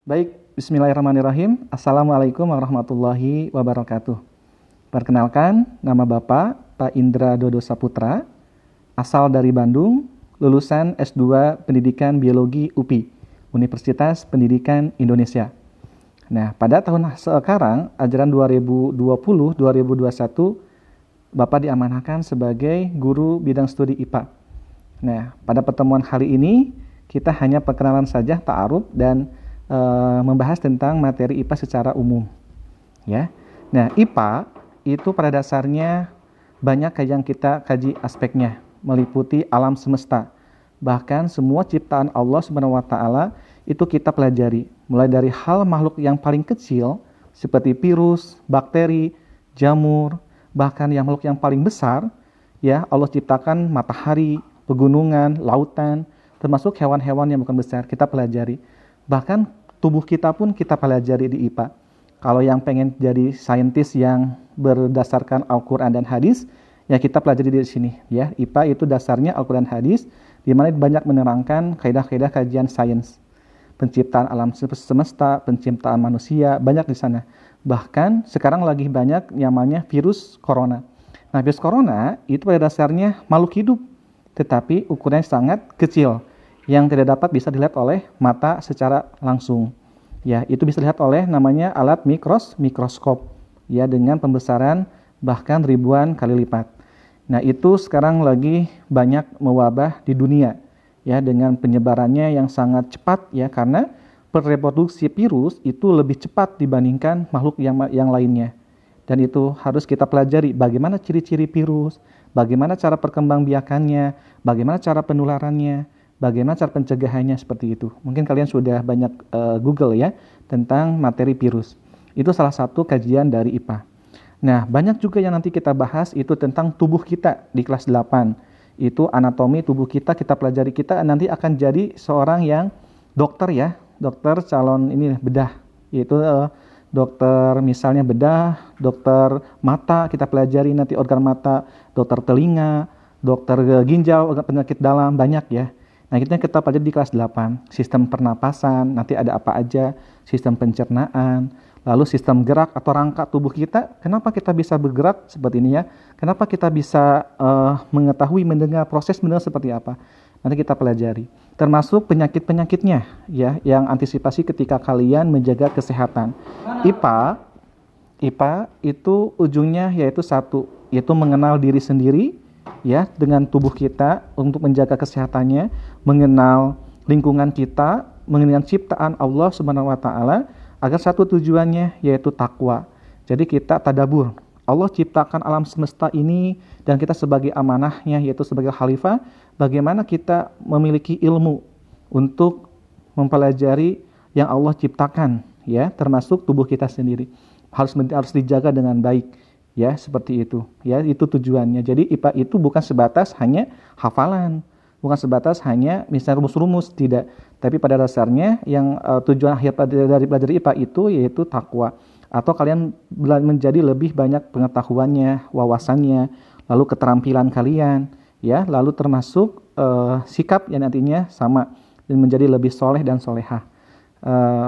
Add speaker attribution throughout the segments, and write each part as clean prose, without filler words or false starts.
Speaker 1: Baik, bismillahirrahmanirrahim. Assalamualaikum warahmatullahi wabarakatuh. Perkenalkan, nama Bapak, Pak Indra Dodo Saputra, asal dari Bandung, lulusan S2 Pendidikan Biologi UPI, Universitas Pendidikan Indonesia. Nah, pada tahun sekarang, ajaran 2020-2021, Bapak diamanahkan sebagai guru bidang studi IPA. Nah, pada pertemuan kali ini, kita hanya perkenalan saja, ta'aruf, dan membahas tentang materi IPA secara umum. Ya. Nah, IPA itu pada dasarnya banyak yang kita kaji aspeknya, meliputi alam semesta. Bahkan semua ciptaan Allah Subhanahu wa taala itu kita pelajari, mulai dari hal makhluk yang paling kecil seperti virus, bakteri, jamur, bahkan yang makhluk yang paling besar, ya Allah ciptakan matahari, pegunungan, lautan, termasuk hewan-hewan yang bukan besar kita pelajari. Bahkan tubuh kita pun kita pelajari di IPA. Kalau yang pengen jadi saintis yang berdasarkan Al-Quran dan hadis, ya kita pelajari di sini. Ya, IPA itu dasarnya Al-Quran dan hadis, di mana banyak menerangkan kaidah-kaidah kajian sains, penciptaan alam semesta, penciptaan manusia, banyak di sana. Bahkan sekarang lagi banyak namanya virus corona. Nah, virus corona itu pada dasarnya makhluk hidup, tetapi ukurannya sangat kecil, yang tidak dapat bisa dilihat oleh mata secara langsung. Ya, itu bisa dilihat oleh namanya alat mikroskop. Ya, dengan pembesaran bahkan ribuan kali lipat. Nah, itu sekarang lagi banyak mewabah di dunia. Ya, dengan penyebarannya yang sangat cepat ya, karena reproduksi virus itu lebih cepat dibandingkan makhluk yang lainnya. Dan itu harus kita pelajari bagaimana ciri-ciri virus, bagaimana cara perkembangbiakannya, bagaimana cara penularannya, bagaimana cara pencegahannya, seperti itu. Mungkin kalian sudah banyak Google ya tentang materi virus. Itu salah satu kajian dari IPA. Nah, banyak juga yang nanti kita bahas itu tentang tubuh kita di kelas 8. Itu anatomi tubuh kita pelajari. Kita nanti akan jadi seorang yang dokter ya, dokter calon ini bedah. Yaitu dokter misalnya bedah, dokter mata kita pelajari nanti organ mata, dokter telinga, dokter ginjal, penyakit dalam, banyak ya. Nah, kita pelajari di kelas 8, sistem pernapasan, nanti ada apa aja, sistem pencernaan, lalu sistem gerak atau rangka tubuh kita, kenapa kita bisa bergerak seperti ini ya, kenapa kita bisa mengetahui, mendengar, proses mendengar seperti apa, nanti kita pelajari. Termasuk penyakit-penyakitnya, ya, yang antisipasi ketika kalian menjaga kesehatan. IPA itu ujungnya yaitu satu, yaitu mengenal diri sendiri, ya, dengan tubuh kita untuk menjaga kesehatannya, mengenal lingkungan kita, mengenal ciptaan Allah Subhanahu wa taala, agar satu tujuannya yaitu takwa. Jadi kita tadabur. Allah ciptakan alam semesta ini dan kita sebagai amanahnya yaitu sebagai khalifah, bagaimana kita memiliki ilmu untuk mempelajari yang Allah ciptakan, ya, termasuk tubuh kita sendiri. Harus dijaga dengan baik. Ya, seperti itu. Ya, itu tujuannya. Jadi IPA itu bukan sebatas hanya hafalan, bukan sebatas hanya misalnya rumus-rumus, tidak. Tapi pada dasarnya yang tujuan akhir dari belajar IPA itu yaitu takwa. Atau kalian menjadi lebih banyak pengetahuannya, wawasannya, lalu keterampilan kalian, ya, lalu termasuk sikap yang nantinya sama dan menjadi lebih soleh dan solehah.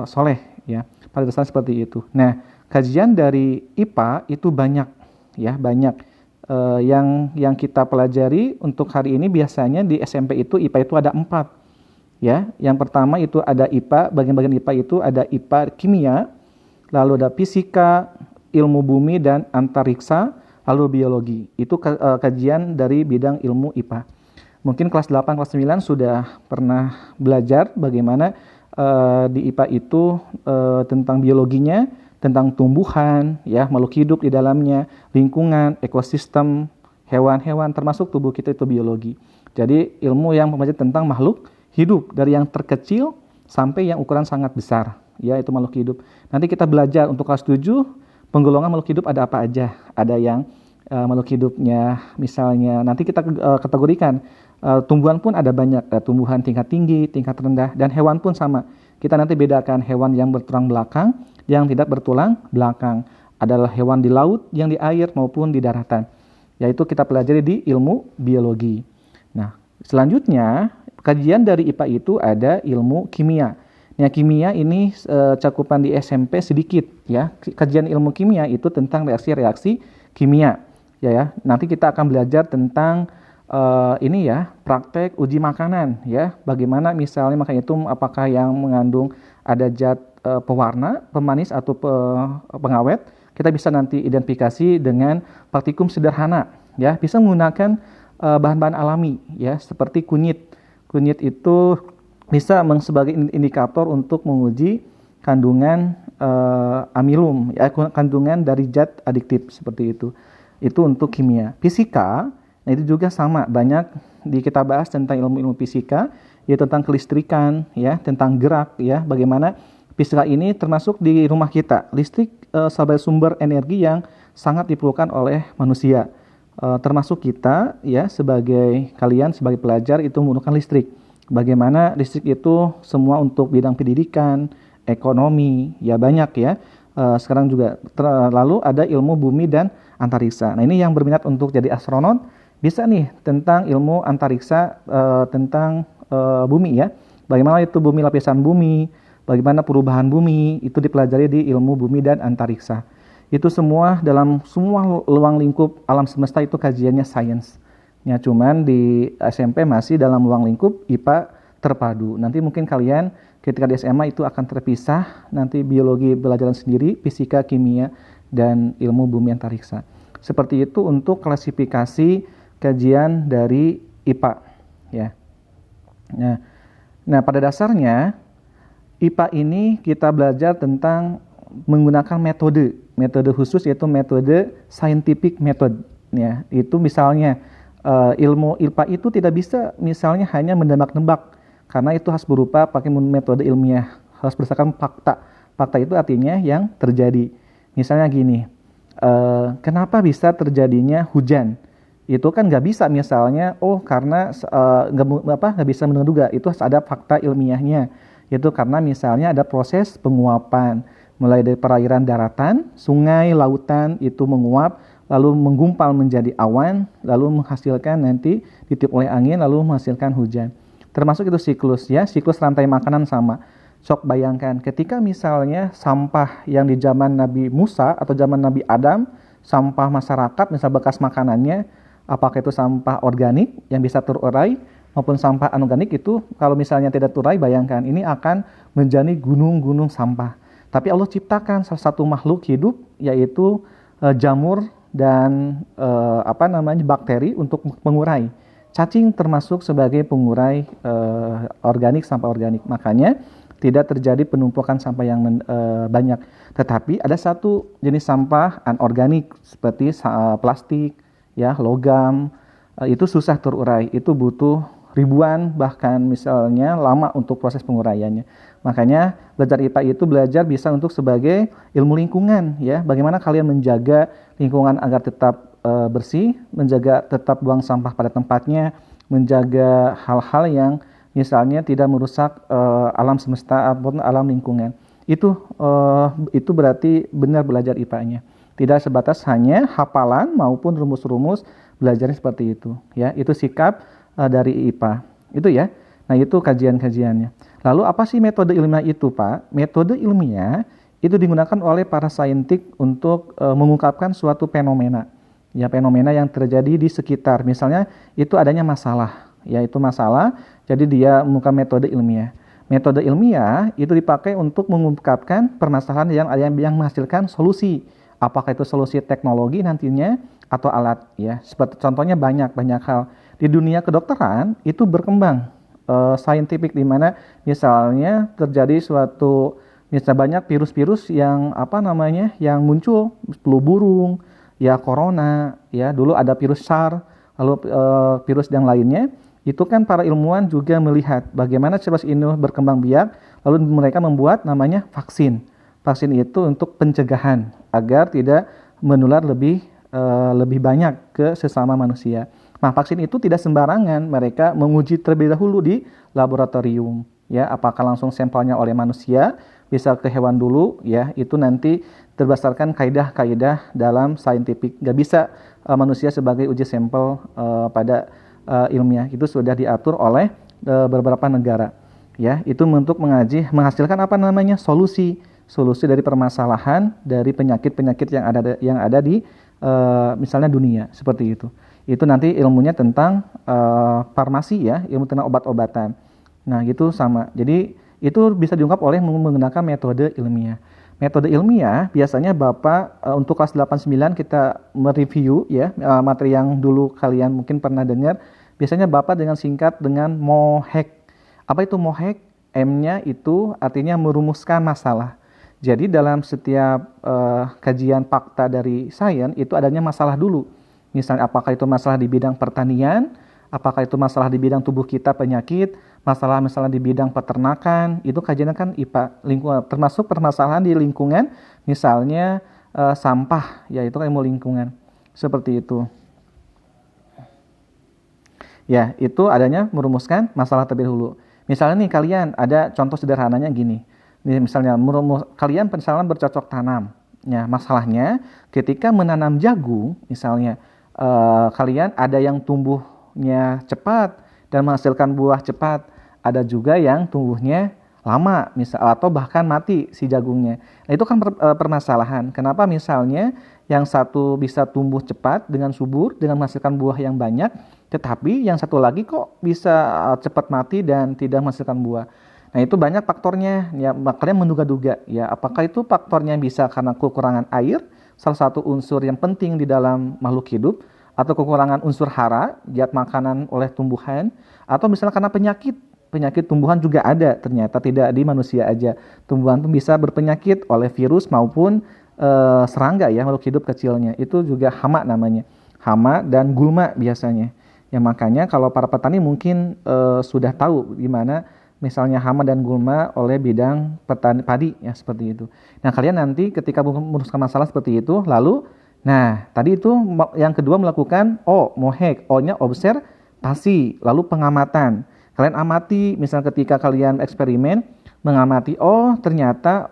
Speaker 1: Soleh, ya. Pada dasarnya seperti itu. Nah, kajian dari IPA itu banyak. Ya, banyak yang kita pelajari untuk hari ini. Biasanya di SMP itu IPA itu ada 4. Ya, yang pertama itu ada IPA, bagian-bagian IPA itu ada IPA kimia, lalu ada fisika, ilmu bumi dan antariksa, lalu biologi. Itu kajian dari bidang ilmu IPA. Mungkin kelas 8, kelas 9 sudah pernah belajar bagaimana di IPA itu tentang biologinya, tentang tumbuhan, ya, makhluk hidup di dalamnya, lingkungan, ekosistem, hewan-hewan, termasuk tubuh kita itu biologi. Jadi ilmu yang mempelajari tentang makhluk hidup dari yang terkecil sampai yang ukuran sangat besar, ya, itu makhluk hidup. Nanti kita belajar untuk kelas 7, penggolongan makhluk hidup ada apa aja. Ada yang makhluk hidupnya misalnya nanti kita kategorikan. Tumbuhan pun ada banyak, tumbuhan tingkat tinggi, tingkat rendah, dan hewan pun sama. Kita nanti bedakan hewan yang bertulang belakang, yang tidak bertulang belakang. Adalah hewan di laut, yang di air, maupun di daratan. Yaitu kita pelajari di ilmu biologi. Nah, selanjutnya, kajian dari IPA itu ada ilmu kimia. Ya, kimia ini cakupan di SMP sedikit ya. Kajian ilmu kimia itu tentang reaksi-reaksi kimia. Ya. Nanti kita akan belajar tentang ini ya, praktek uji makanan ya. Bagaimana misalnya makanan itu apakah yang mengandung ada zat pewarna, pemanis atau pengawet. Kita bisa nanti identifikasi dengan praktikum sederhana ya. Bisa menggunakan bahan-bahan alami ya, seperti kunyit. Kunyit itu bisa sebagai indikator untuk menguji kandungan amilum, ya, kandungan dari zat adiktif seperti itu. Itu untuk kimia. Fisika, nah itu juga sama, banyak kita bahas tentang ilmu-ilmu fisika, yaitu tentang kelistrikan, ya, tentang gerak, ya, bagaimana fisika ini termasuk di rumah kita. Listrik sebagai sumber energi yang sangat diperlukan oleh manusia. Termasuk kita, ya, kalian sebagai pelajar itu menggunakan listrik. Bagaimana listrik itu semua untuk bidang pendidikan, ekonomi, ya banyak ya. Sekarang juga lalu ada ilmu bumi dan antariksa. Nah, ini yang berminat untuk jadi astronot bisa nih tentang ilmu antariksa, tentang bumi ya. Bagaimana itu bumi, lapisan bumi, bagaimana perubahan bumi, itu dipelajari di ilmu bumi dan antariksa. Itu semua dalam semua ruang lingkup alam semesta itu kajiannya sains. Ya, cuman di SMP masih dalam ruang lingkup IPA terpadu. Nanti mungkin kalian ketika di SMA itu akan terpisah, nanti biologi belajaran sendiri, fisika, kimia, dan ilmu bumi antariksa. Seperti itu untuk klasifikasi kajian dari IPA. Ya. Nah, pada dasarnya IPA ini kita belajar tentang menggunakan metode khusus, yaitu metode scientific method. Ya, itu misalnya ilmu IPA itu tidak bisa misalnya hanya menebak-nebak, karena itu harus berupa pakai metode ilmiah, harus berdasarkan fakta. Fakta itu artinya yang terjadi. Misalnya gini, kenapa bisa terjadinya hujan? Itu kan nggak bisa misalnya, karena nggak bisa menduga. Itu harus ada fakta ilmiahnya. Itu karena misalnya ada proses penguapan, mulai dari perairan daratan, sungai, lautan itu menguap, lalu menggumpal menjadi awan, lalu menghasilkan nanti ditiup oleh angin, lalu menghasilkan hujan. Termasuk itu siklus ya, siklus rantai makanan sama. Sok bayangkan ketika misalnya sampah yang di zaman Nabi Musa atau zaman Nabi Adam, sampah masyarakat, misal bekas makanannya, apakah itu sampah organik yang bisa terurai, maupun sampah anorganik itu kalau misalnya tidak terurai, bayangkan ini akan menjadi gunung-gunung sampah. Tapi Allah ciptakan salah satu makhluk hidup, yaitu jamur dan bakteri untuk mengurai. Cacing termasuk sebagai pengurai organik, sampah organik. Makanya tidak terjadi penumpukan sampah yang banyak. Tetapi ada satu jenis sampah anorganik seperti plastik, ya, logam, itu susah terurai. Itu butuh ribuan bahkan misalnya lama untuk proses penguraiannya. Makanya belajar IPA itu belajar bisa untuk sebagai ilmu lingkungan ya. Bagaimana kalian menjaga lingkungan agar tetap bersih, menjaga tetap buang sampah pada tempatnya, menjaga hal-hal yang misalnya tidak merusak alam semesta ataupun alam lingkungan. Itu berarti benar belajar IPA-nya. Tidak sebatas hanya hafalan maupun rumus-rumus, belajarnya seperti itu ya. Itu sikap dari IPA. Itu ya. Nah, itu kajian-kajiannya. Lalu apa sih metode ilmiah itu, Pak? Metode ilmiah itu digunakan oleh para saintik untuk mengungkapkan suatu fenomena. Ya, fenomena yang terjadi di sekitar. Misalnya itu adanya masalah, yaitu masalah, jadi dia mengungkapkan metode ilmiah. Metode ilmiah itu dipakai untuk mengungkapkan permasalahan yang menghasilkan solusi. Apakah itu solusi teknologi nantinya atau alat ya. Seperti contohnya banyak hal. Di dunia kedokteran itu berkembang scientific, di mana misalnya terjadi suatu banyak virus-virus yang yang muncul, flu burung, ya corona, ya dulu ada virus SARS, lalu virus yang lainnya. Itu kan para ilmuwan juga melihat bagaimana virus ini berkembang biak, lalu mereka membuat namanya vaksin. Vaksin itu untuk pencegahan agar tidak menular lebih banyak ke sesama manusia. Nah, vaksin itu tidak sembarangan, mereka menguji terlebih dahulu di laboratorium. Ya, apakah langsung sampelnya oleh manusia, bisa ke hewan dulu, ya, itu nanti berdasarkan kaidah-kaidah dalam saintifik. Gak bisa manusia sebagai uji sampel pada ilmiah. Itu sudah diatur oleh beberapa negara. ya, itu untuk menghasilkan apa namanya, solusi dari permasalahan dari penyakit-penyakit yang ada di misalnya dunia, seperti itu. Itu nanti ilmunya tentang farmasi ya, ilmu tentang obat-obatan. Nah, gitu sama. Jadi itu bisa diungkap oleh menggunakan metode ilmiah. Metode ilmiah biasanya Bapak untuk kelas 89 kita mereview ya materi yang dulu kalian mungkin pernah dengar. Biasanya Bapak dengan singkat dengan MOHEC. Apa itu MOHEC? M-nya itu artinya merumuskan masalah. Jadi dalam setiap kajian fakta dari sains itu adanya masalah dulu. Misalnya apakah itu masalah di bidang pertanian, apakah itu masalah di bidang tubuh kita penyakit, masalah misalnya di bidang peternakan, itu kajiannya kan IPA, lingkungan, termasuk permasalahan di lingkungan, misalnya sampah, ya itu kan ilmu lingkungan, seperti itu. Ya, itu adanya merumuskan masalah terlebih dahulu. Misalnya nih kalian ada contoh sederhananya gini, misalnya kalian misalnya bercocok tanam, ya masalahnya ketika menanam jagung, misalnya kalian ada yang tumbuhnya cepat dan menghasilkan buah cepat, ada juga yang tumbuhnya lama misal atau bahkan mati si jagungnya. Nah, itu kan permasalahan. Kenapa misalnya yang satu bisa tumbuh cepat dengan subur dengan menghasilkan buah yang banyak, tetapi yang satu lagi kok bisa cepat mati dan tidak menghasilkan buah. Nah, itu banyak faktornya. Ya, makanya menduga-duga ya apakah itu faktornya bisa karena kekurangan air, salah satu unsur yang penting di dalam makhluk hidup, atau kekurangan unsur hara, zat makanan oleh tumbuhan, atau misalnya karena penyakit tumbuhan juga ada, ternyata tidak di manusia aja. Tumbuhan pun bisa berpenyakit oleh virus maupun serangga ya, makhluk hidup kecilnya. Itu juga hama namanya. Hama dan gulma biasanya. Ya makanya kalau para petani mungkin sudah tahu gimana misalnya hama dan gulma oleh bidang petani padi ya seperti itu. Nah, kalian nanti ketika merumuskan masalah seperti itu, lalu tadi itu yang kedua melakukan MOHEC. O-nya observasi, lalu pengamatan. Kalian amati, misalnya ketika kalian eksperimen, mengamati, ternyata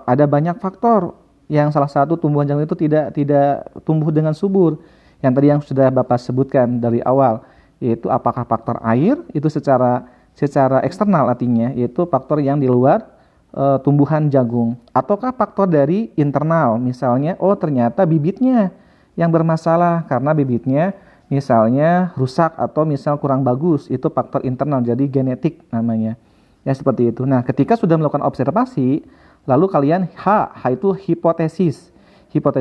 Speaker 1: ada banyak faktor yang salah satu tumbuhan jagung itu tidak tumbuh dengan subur. Yang tadi yang sudah Bapak sebutkan dari awal, yaitu apakah faktor air, itu secara eksternal artinya, yaitu faktor yang di luar tumbuhan jagung, ataukah faktor dari internal, misalnya ternyata bibitnya yang bermasalah karena bibitnya misalnya rusak atau misal kurang bagus, itu faktor internal, jadi genetik namanya ya seperti itu. Nah, ketika sudah melakukan observasi, lalu kalian H itu hipotesis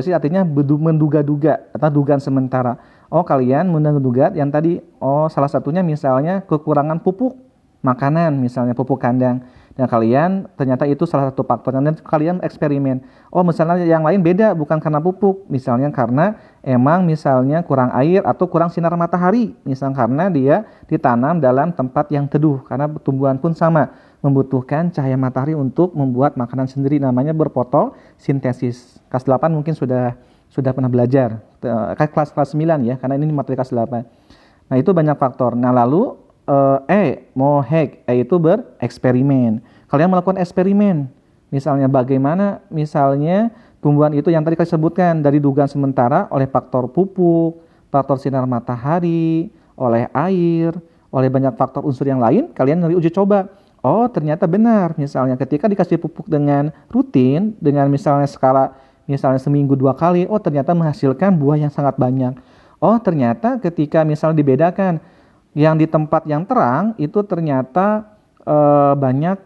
Speaker 1: artinya menduga-duga atau dugaan sementara. Kalian menduga yang tadi salah satunya misalnya kekurangan pupuk makanan, misalnya pupuk kandang. Dan kalian ternyata itu salah satu faktor, dan kalian eksperimen. Misalnya yang lain beda, bukan karena pupuk, misalnya karena emang misalnya kurang air atau kurang sinar matahari, misalnya karena dia ditanam dalam tempat yang teduh, karena tumbuhan pun sama membutuhkan cahaya matahari untuk membuat makanan sendiri, namanya berfotosintesis. Kelas 8 mungkin sudah pernah belajar, kelas 9 ya, karena ini materi kelas 8. Nah, itu banyak faktor. Nah, lalu MOHEC, itu bereksperimen. Kalian melakukan eksperimen. Misalnya bagaimana misalnya tumbuhan itu yang tadi kalian sebutkan dari dugaan sementara oleh faktor pupuk, faktor sinar matahari, oleh air, oleh banyak faktor unsur yang lain, kalian uji coba. Ternyata benar. Misalnya ketika dikasih pupuk dengan rutin, dengan misalnya skala misalnya seminggu 2 kali, ternyata menghasilkan buah yang sangat banyak. Ternyata ketika misalnya dibedakan yang di tempat yang terang itu ternyata banyak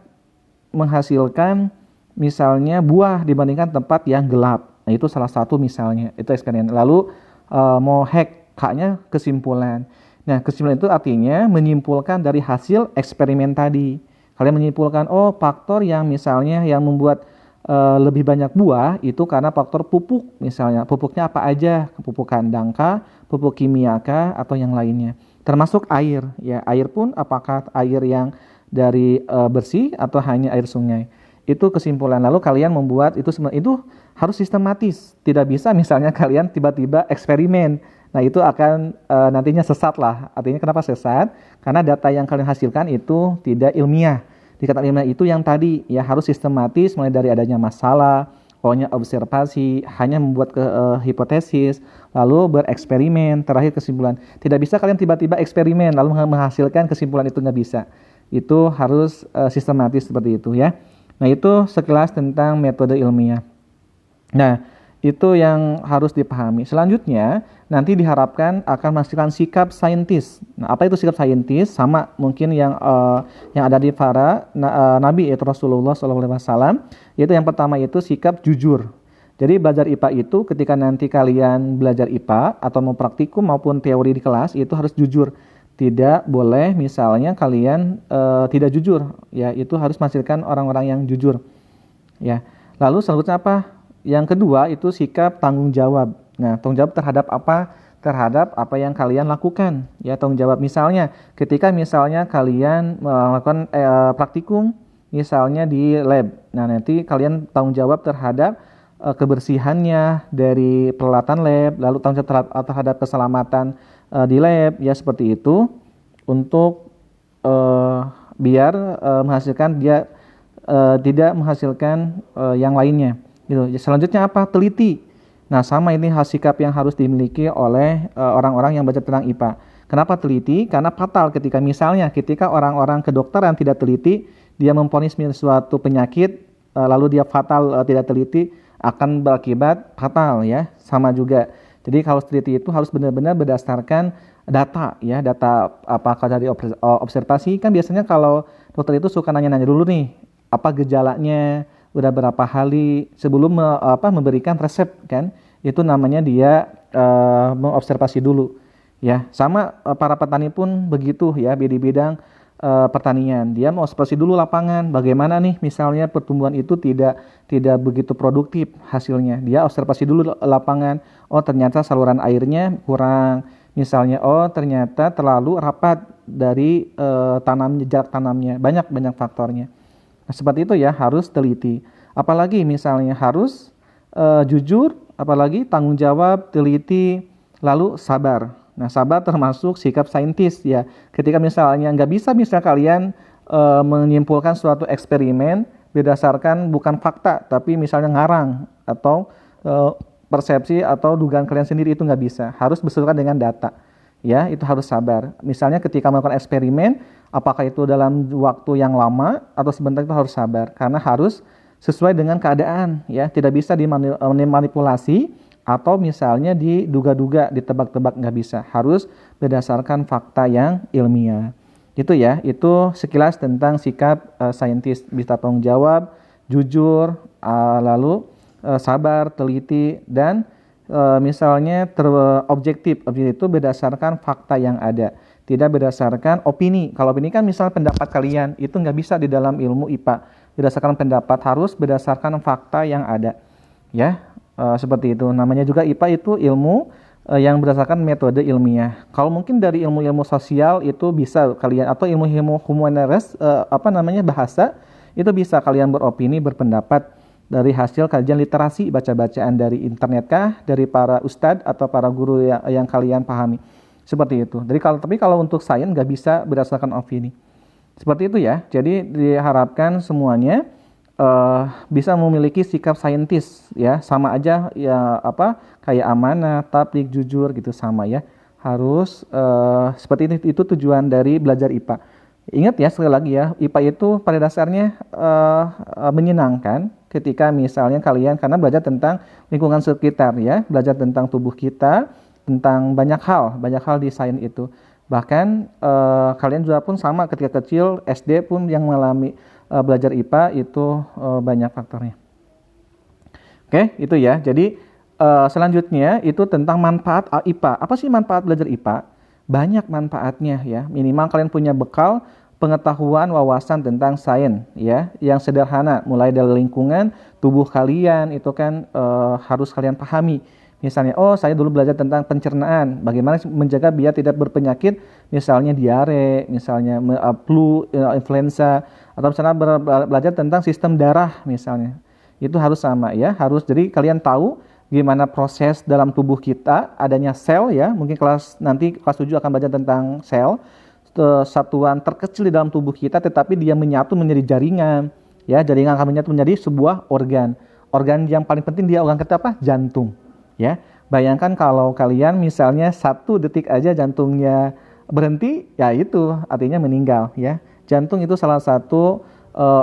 Speaker 1: menghasilkan misalnya buah dibandingkan tempat yang gelap. Nah, itu salah satu misalnya, itu eksperimen. Lalu MOHEC, K-nya kesimpulan. Nah, kesimpulan itu artinya menyimpulkan dari hasil eksperimen tadi. Kalian menyimpulkan, faktor yang misalnya yang membuat lebih banyak buah itu karena faktor pupuk, misalnya pupuknya apa aja, pupuk kandang kah, pupuk kimia kah, atau yang lainnya. Termasuk air, ya air pun apakah air yang dari bersih atau hanya air sungai. Itu kesimpulan. Lalu kalian membuat itu harus sistematis. Tidak bisa misalnya kalian tiba-tiba eksperimen. Nah, itu akan nantinya sesat lah. Artinya kenapa sesat? Karena data yang kalian hasilkan itu tidak ilmiah. Dikatakan ilmiah itu yang tadi ya harus sistematis, mulai dari adanya masalah, observasi, hanya membuat hipotesis, lalu bereksperimen, terakhir kesimpulan. Tidak bisa kalian tiba-tiba eksperimen lalu menghasilkan kesimpulan, itu nggak bisa. Itu harus sistematis seperti itu ya. Nah, itu sekilas tentang metode ilmiah. Nah, itu yang harus dipahami. Selanjutnya, nanti diharapkan akan menghasilkan sikap saintis. Nah, apa itu sikap saintis? Sama mungkin yang ada di para nabi yaitu Rasulullah SAW. Yaitu yang pertama itu sikap jujur. Jadi belajar IPA itu ketika nanti kalian belajar IPA atau mau praktikum maupun teori di kelas itu harus jujur. Tidak boleh misalnya kalian tidak jujur. Ya, itu harus menghasilkan orang-orang yang jujur. Ya. Lalu selanjutnya apa? Yang kedua itu sikap tanggung jawab. Nah, tanggung jawab terhadap apa? Terhadap apa yang kalian lakukan. Ya, tanggung jawab misalnya ketika misalnya kalian melakukan praktikum misalnya di lab. Nah, nanti kalian tanggung jawab terhadap kebersihannya dari peralatan lab, lalu tanggung jawab terhadap keselamatan di lab, ya seperti itu untuk biar menghasilkan dia tidak menghasilkan yang lainnya. Gitu. Selanjutnya apa? Teliti. Nah, sama ini sikap yang harus dimiliki oleh orang-orang yang belajar tentang IPA. Kenapa teliti? Karena fatal ketika ketika orang-orang kedokteran tidak teliti, dia memvonis suatu penyakit, lalu dia fatal tidak teliti, akan berakibat fatal ya. Sama juga. Jadi kalau teliti itu harus benar-benar berdasarkan data ya, data apakah dari observasi. Kan biasanya kalau dokter itu suka nanya-nanya dulu nih, apa gejalanya, udah berapa hari sebelum memberikan resep kan. Itu namanya dia mengobservasi dulu. Ya, sama para petani pun begitu ya, di bidang pertanian. Dia mau observasi dulu lapangan, bagaimana nih misalnya pertumbuhan itu tidak begitu produktif hasilnya. Dia observasi dulu lapangan, oh ternyata saluran airnya kurang, misalnya oh ternyata terlalu rapat dari jarak tanamnya, banyak faktornya. Nah, seperti itu ya, harus teliti. Apalagi misalnya harus jujur, apalagi tanggung jawab, teliti, lalu sabar. Nah, sabar termasuk sikap saintis ya. Ketika misalnya nggak bisa kalian menyimpulkan suatu eksperimen berdasarkan bukan fakta, tapi misalnya ngarang atau persepsi atau dugaan kalian sendiri, itu nggak bisa. Harus berdasarkan dengan data. Ya, itu harus sabar. Misalnya ketika melakukan eksperimen, apakah itu dalam waktu yang lama atau sebentar, itu harus sabar. Karena harus sesuai dengan keadaan ya. Tidak bisa dimanipulasi atau misalnya diduga-duga, ditebak-tebak, nggak bisa. Harus berdasarkan fakta yang ilmiah. Itu ya, itu sekilas tentang sikap saintis. Bisa tanggung jawab, jujur, lalu sabar, teliti, dan misalnya objektif. Objektif itu berdasarkan fakta yang ada, tidak berdasarkan opini. Kalau opini kan misalnya pendapat kalian, itu nggak bisa di dalam ilmu IPA. Berdasarkan pendapat, harus berdasarkan fakta yang ada. Ya. Seperti itu. Namanya juga IPA itu ilmu yang berdasarkan metode ilmiah. Kalau mungkin dari ilmu-ilmu sosial itu bisa kalian, atau ilmu-ilmu humaniores bahasa, itu bisa kalian beropini, berpendapat dari hasil kajian literasi, baca-bacaan dari internet kah, dari para ustadz atau para guru yang kalian pahami. Seperti itu. Tapi kalau untuk sains nggak bisa berdasarkan opini. Seperti itu ya. Jadi diharapkan semuanya bisa memiliki sikap saintis ya, sama aja ya, kayak amanah, tablik, jujur gitu, sama ya, harus seperti ini. Itu tujuan dari belajar IPA. Ingat ya, sekali lagi ya, IPA itu pada dasarnya menyenangkan ketika misalnya kalian, karena belajar tentang lingkungan sekitar ya, belajar tentang tubuh kita, tentang banyak hal di sains itu. Bahkan kalian juga pun sama ketika kecil, SD pun yang mengalami belajar IPA itu banyak faktornya. Oke, itu ya. Jadi selanjutnya itu tentang manfaat IPA. Apa sih manfaat belajar IPA? Banyak manfaatnya ya. Minimal kalian punya bekal pengetahuan, wawasan tentang sains ya, yang sederhana, mulai dari lingkungan tubuh kalian itu kan harus kalian pahami. Misalnya, oh saya dulu belajar tentang pencernaan, bagaimana menjaga biar tidak berpenyakit, misalnya diare, misalnya flu, influenza, atau misalnya belajar tentang sistem darah misalnya. Itu harus sama ya, harus, jadi kalian tahu gimana proses dalam tubuh kita, adanya sel ya, mungkin nanti kelas 7 akan belajar tentang sel, satuan terkecil di dalam tubuh kita, tetapi dia menyatu menjadi jaringan, ya, jaringan akan menyatu menjadi sebuah organ. Organ yang paling penting dia organ kita apa? Jantung. Ya, bayangkan kalau kalian misalnya 1 detik aja jantungnya berhenti, ya itu artinya meninggal ya. Jantung itu salah satu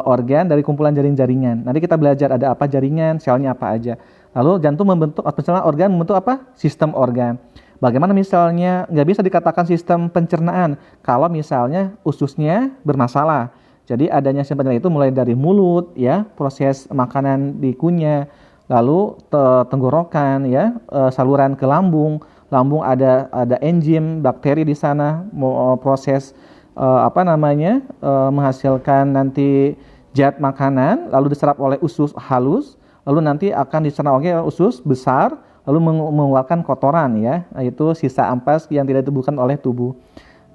Speaker 1: organ dari kumpulan jaring-jaringan. Nanti kita belajar ada apa jaringan, selnya apa aja. Lalu jantung membentuk, misalnya organ membentuk apa? Sistem organ. Bagaimana misalnya nggak bisa dikatakan sistem pencernaan kalau misalnya ususnya bermasalah. Jadi adanya sistem pencernaan itu mulai dari mulut, ya, proses makanan dikunyah, lalu tenggorokan, ya, saluran ke lambung. Lambung ada enzim, bakteri di sana, proses menghasilkan nanti zat makanan, lalu diserap oleh usus halus, lalu nanti akan dicerna oleh usus besar, lalu mengeluarkan kotoran, ya, yaitu sisa ampas yang tidak ditubuhkan oleh tubuh.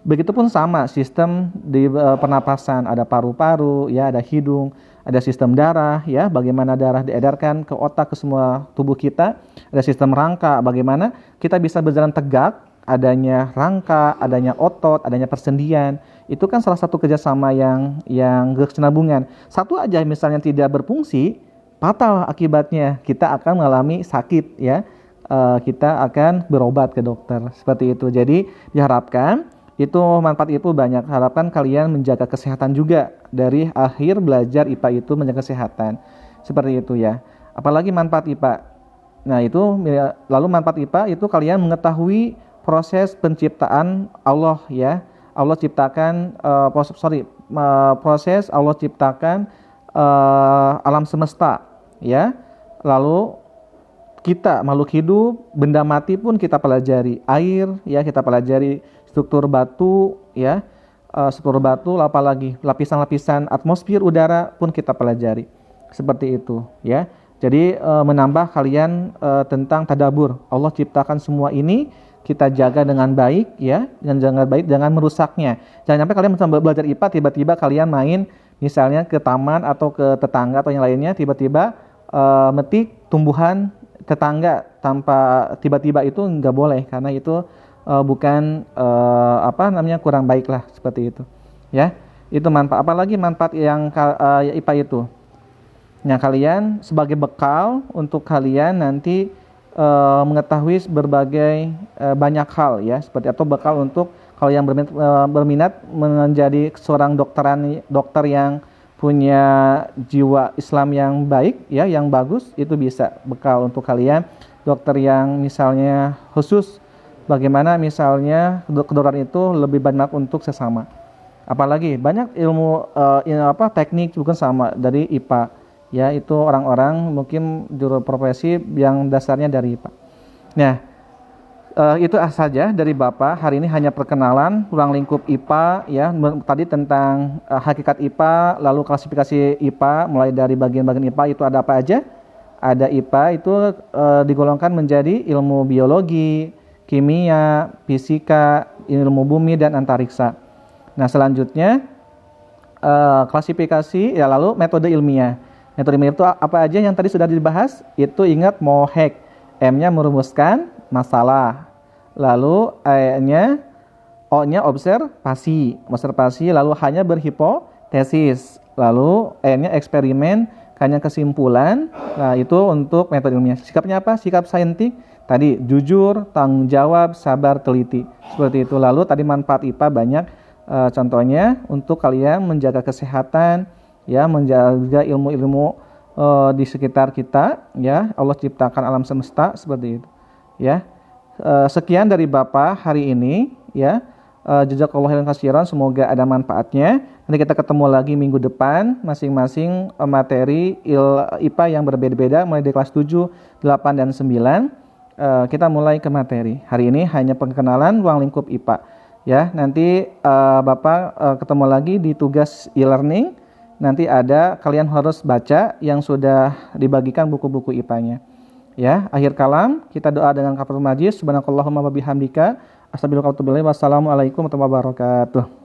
Speaker 1: Begitupun sama sistem di pernapasan, ada paru-paru, ya, ada hidung, ada sistem darah, ya, bagaimana darah diedarkan ke otak, ke semua tubuh kita, ada sistem rangka, bagaimana kita bisa berjalan tegak, adanya rangka, adanya otot, adanya persendian. Itu kan salah satu kerjasama yang berkesinambungan. Satu aja misalnya tidak berfungsi, fatal akibatnya. Kita akan mengalami sakit, ya. Kita akan berobat ke dokter, seperti itu. Jadi diharapkan itu manfaat itu banyak. Harapkan kalian menjaga kesehatan juga. Dari akhir belajar IPA itu menjaga kesehatan, seperti itu, ya. Apalagi manfaat IPA. Nah itu, lalu manfaat IPA itu kalian mengetahui proses penciptaan Allah, ya. Allah ciptakan proses Allah ciptakan alam semesta, ya. Lalu kita makhluk hidup, benda mati pun kita pelajari. Air, ya, kita pelajari struktur batu, ya. Struktur batu, apalagi lapisan-lapisan atmosfer udara pun kita pelajari. Seperti itu, ya. Jadi menambah kalian tentang tadabur. Allah ciptakan semua ini, kita jaga dengan baik, ya, dengan baik, jangan merusaknya. Jangan sampai kalian belajar IPA tiba-tiba kalian main misalnya ke taman atau ke tetangga atau yang lainnya, tiba-tiba metik tumbuhan tetangga tanpa tiba-tiba, itu nggak boleh, karena itu bukan kurang baik lah, seperti itu, ya. Itu manfaat. Apalagi manfaat yang IPA itu. Nah, kalian sebagai bekal untuk kalian nanti mengetahui berbagai banyak hal, ya, seperti atau bekal untuk kalau yang berminat menjadi seorang dokter yang punya jiwa Islam yang baik, ya, yang bagus, itu bisa bekal untuk kalian. Dokter yang misalnya khusus bagaimana misalnya kedokteran itu lebih banyak untuk sesama. Apalagi banyak ilmu teknik juga sama dari IPA. Ya, itu orang-orang mungkin juru profesi yang dasarnya dari IPA. Nah, itu saja dari Bapak. Hari ini hanya perkenalan ruang lingkup IPA, ya. Tadi tentang hakikat IPA, lalu klasifikasi IPA, mulai dari bagian-bagian IPA itu ada apa aja. Ada IPA itu digolongkan menjadi ilmu biologi, kimia, fisika, ilmu bumi, dan antariksa. Nah, selanjutnya klasifikasi, ya, lalu metode ilmiah. Metode ilmiah itu apa aja yang tadi sudah dibahas? Itu ingat MOHEK. M-nya merumuskan masalah. Lalu E-nya, O-nya observasi, lalu H-nya berhipotesis. Lalu E-nya eksperimen, K-nya kesimpulan. Nah, itu untuk metode ilmiah. Sikapnya apa? Sikap saintik. Tadi jujur, tanggung jawab, sabar, teliti. Seperti itu. Lalu tadi manfaat IPA banyak. Contohnya untuk kalian menjaga kesehatan, ya, menjaga ilmu-ilmu di sekitar kita, ya. Allah ciptakan alam semesta, seperti itu, ya. Sekian dari Bapak hari ini, ya. Jazakallahu khairan katsiran, semoga ada manfaatnya. Nanti kita ketemu lagi minggu depan, masing-masing materi IPA yang berbeda-beda, mulai dari kelas 7, 8, dan 9. Kita mulai ke materi. Hari ini hanya perkenalan ruang lingkup IPA, ya. Nanti Bapak ketemu lagi di tugas e-learning. Nanti ada kalian harus baca yang sudah dibagikan buku-buku IPA-nya. Ya, akhir kalam kita doa dengan kafaratul majlis. Subhanakallahumma wa bihamdika astaghfiruka wa atubu ilaik. Wassalamualaikum warahmatullahi wabarakatuh.